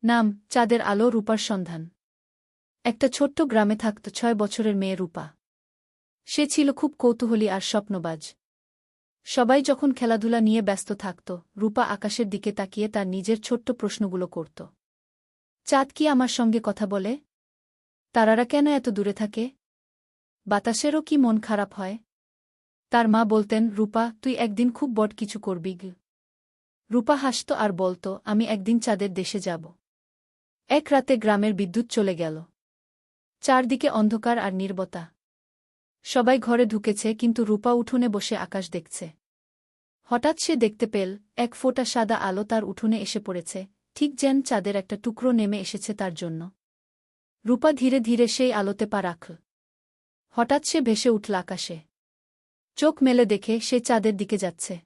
নাম চাঁদের আলো রূপার সন্ধান। একটা ছোট্ট গ্রামে থাকত ৬ বছরের মেয়ে রূপা। সে ছিল খুব কৌতূহলী আর স্বপ্নবাজ। সবাই যখন খেলাধুলা নিয়ে ব্যস্ত থাকত, রূপা আকাশের দিকে তাকিয়ে তার নিজের ছোট্ট প্রশ্নগুলো করত। চাঁদ কি আমার সঙ্গে কথা বলে? তারারা কেন এত দূরে থাকে? বাতাসেরও কি মন খারাপ হয়? তার মা বলতেন, রূপা, তুই একদিন খুব বড় কিছু করবি। রূপা হাসত আর বলত, আমি একদিন চাঁদের দেশে যাব। এক রাতে গ্রামের বিদ্যুৎ চলে গেল। চারদিকে অন্ধকার আর নীরবতা। সবাই ঘরে ঢুকেছে, কিন্তু রূপা উঠোনে বসে আকাশ দেখছে। হঠাৎ সে দেখতে পেল, এক ফোঁটা সাদা আলো তার উঠোনে এসে পড়েছে, ঠিক যেন চাঁদের একটা টুকরো নেমে এসেছে তার জন্য। রূপা ধীরে ধীরে সেই আলোতে পা রাখল। হঠাৎ সে ভেসে উঠল আকাশে। চোখ মেলে দেখে সে চাঁদের দিকে যাচ্ছে।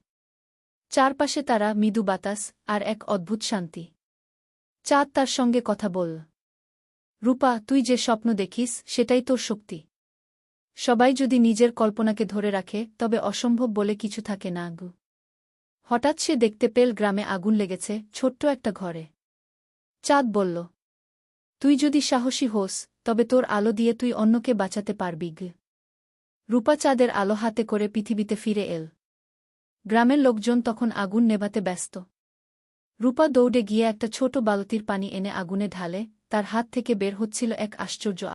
চারপাশে তারা, মৃদু বাতাস, আর এক অদ্ভুত শান্তি। চাঁদ তার সঙ্গে কথা বলল। রূপা, তুই যে স্বপ্ন দেখিস সেটাই তোর শক্তি। সবাই যদি নিজের কল্পনাকে ধরে রাখে, তবে অসম্ভব বলে কিছু থাকে না। হঠাৎ সে দেখতে পেল গ্রামে আগুন লেগেছে, ছোট্ট একটা ঘরে। চাঁদ বলল, তুই যদি সাহসী হোস, তবে তোর আলো দিয়ে তুই অন্যকে বাঁচাতে পারবি। রূপা চাঁদের আলো হাতে করে পৃথিবীতে ফিরে এল। গ্রামের লোকজন তখন আগুন নেভাতে ব্যস্ত। রূপা দৌড়ে গিয়ে একটা ছোট বালতির পানি এনে আগুনে ঢালে, তার হাত থেকে বের হচ্ছিল এক আশ্চর্য